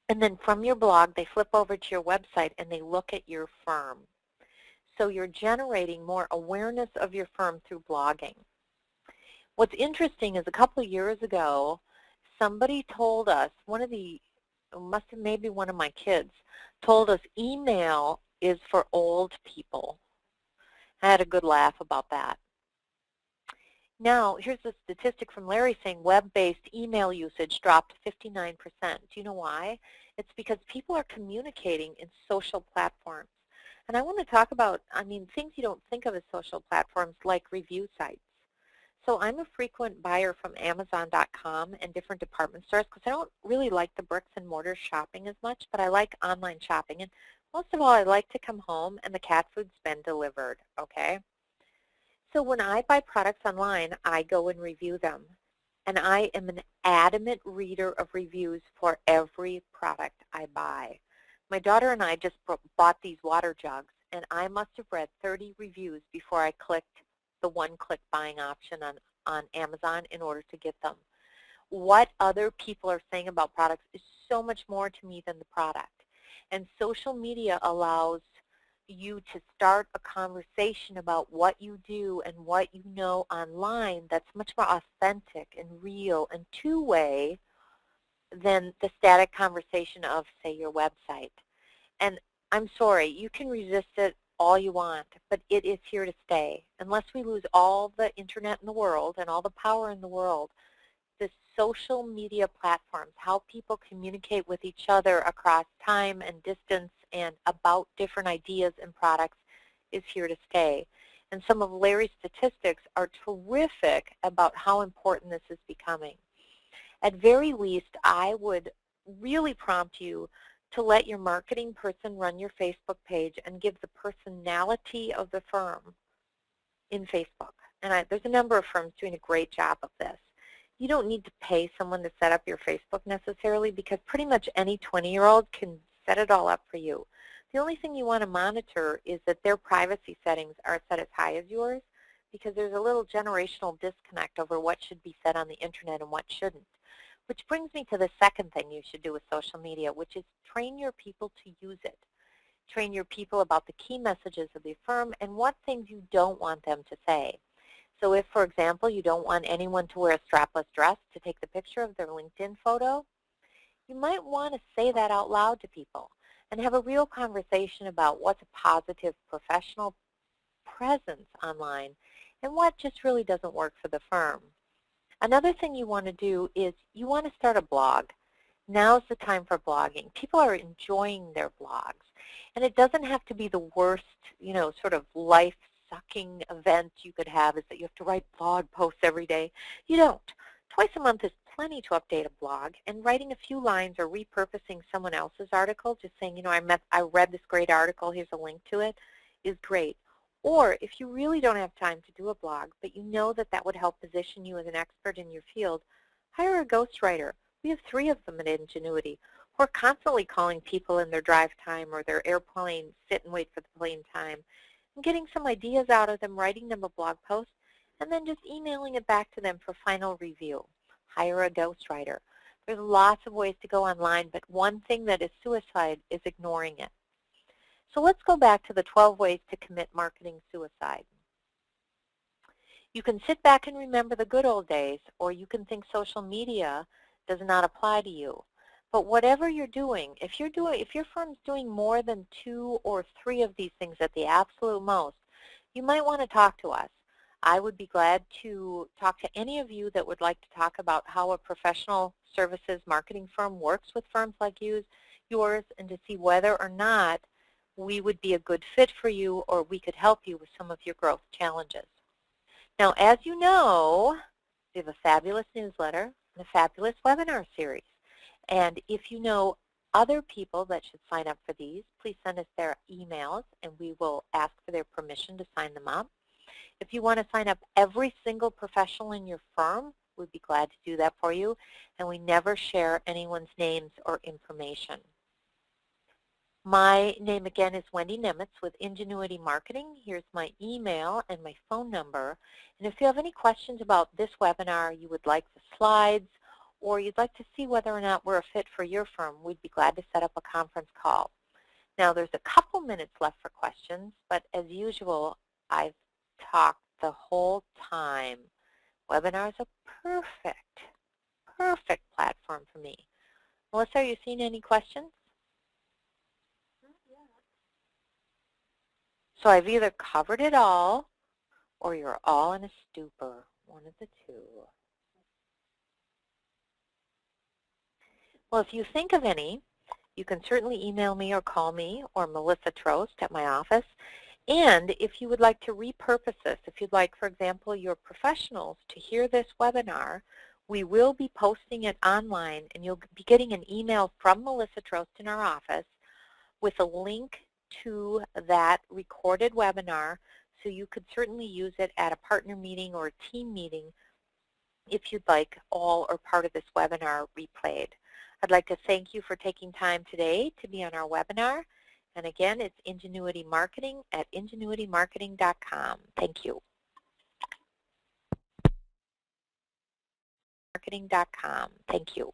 And then from your blog, they flip over to your website and they look at your firm. So you're generating more awareness of your firm through blogging. What's interesting is a couple of years ago, somebody told us, must have maybe one of my kids, told us email is for old people. I had a good laugh about that. Now, here's a statistic from Larry saying web-based email usage dropped 59%. Do you know why? It's because people are communicating in social platforms. And I want to talk about, things you don't think of as social platforms like review sites. So I'm a frequent buyer from Amazon.com and different department stores because I don't really like the bricks and mortar shopping as much, but I like online shopping. And most of all, I like to come home and the cat food's been delivered, okay? So when I buy products online, I go and review them. And I am an adamant reader of reviews for every product I buy. My daughter and I just bought these water jugs, and I must have read 30 reviews before I clicked the one-click buying option on Amazon in order to get them. What other people are saying about products is so much more to me than the product. And social media allows you to start a conversation about what you do and what you know online that's much more authentic and real and two-way than the static conversation of, say, your website. And I'm sorry, you can resist it all you want, but it is here to stay. Unless we lose all the internet in the world and all the power in the world, the social media platforms, how people communicate with each other across time and distance and about different ideas and products is here to stay. And some of Larry's statistics are terrific about how important this is becoming. At very least, I would really prompt you to let your marketing person run your Facebook page and give the personality of the firm in Facebook. And there's a number of firms doing a great job of this. You don't need to pay someone to set up your Facebook necessarily because pretty much any 20-year-old can set it all up for you. The only thing you want to monitor is that their privacy settings are set as high as yours because there's a little generational disconnect over what should be said on the internet and what shouldn't. Which brings me to the second thing you should do with social media, which is train your people to use it. Train your people about the key messages of the firm and what things you don't want them to say. So if, for example, you don't want anyone to wear a strapless dress to take the picture of their LinkedIn photo, you might want to say that out loud to people and have a real conversation about what's a positive professional presence online and what just really doesn't work for the firm. Another thing you want to do is you want to start a blog. Now's the time for blogging. People are enjoying their blogs. And it doesn't have to be the worst, sort of life-sucking event you could have is that you have to write blog posts every day. You don't. Twice a month is plenty to update a blog, and writing a few lines or repurposing someone else's article, just saying, I read this great article, here's a link to it, is great. Or if you really don't have time to do a blog, but you know that that would help position you as an expert in your field, hire a ghostwriter. We have 3 of them at Ingenuity who are constantly calling people in their drive time or their airplane, sit and wait for the plane time, and getting some ideas out of them, writing them a blog post, and then just emailing it back to them for final review. Hire a ghostwriter. There's lots of ways to go online, but one thing that is suicide is ignoring it. So let's go back to the 12 ways to commit marketing suicide. You can sit back and remember the good old days, or you can think social media does not apply to you. But whatever you're doing, if your firm's doing more than 2 or 3 of these things at the absolute most, you might want to talk to us. I would be glad to talk to any of you that would like to talk about how a professional services marketing firm works with firms like yours, and to see whether or not we would be a good fit for you, or we could help you with some of your growth challenges. Now, as you know, we have a fabulous newsletter and a fabulous webinar series. And if you know other people that should sign up for these, please send us their emails, and we will ask for their permission to sign them up. If you want to sign up every single professional in your firm, we'd be glad to do that for you. And we never share anyone's names or information. My name again is Wendy Nemitz with Ingenuity Marketing. Here's my email and my phone number. And if you have any questions about this webinar, you would like the slides, or you'd like to see whether or not we're a fit for your firm, we'd be glad to set up a conference call. Now, there's a couple minutes left for questions, but as usual, I've talked the whole time. Webinars are perfect platform for me. Melissa, are you seeing any questions? So I've either covered it all, or you're all in a stupor, one of the 2. Well, if you think of any, you can certainly email me or call me or Melissa Trost at my office. And if you would like to repurpose this, if you'd like, for example, your professionals to hear this webinar, we will be posting it online, and you'll be getting an email from Melissa Trost in our office with a link to that recorded webinar, so you could certainly use it at a partner meeting or a team meeting if you'd like all or part of this webinar replayed. I'd like to thank you for taking time today to be on our webinar. And again, it's Ingenuity Marketing at ingenuitymarketing.com. Thank you. Marketing.com. Thank you.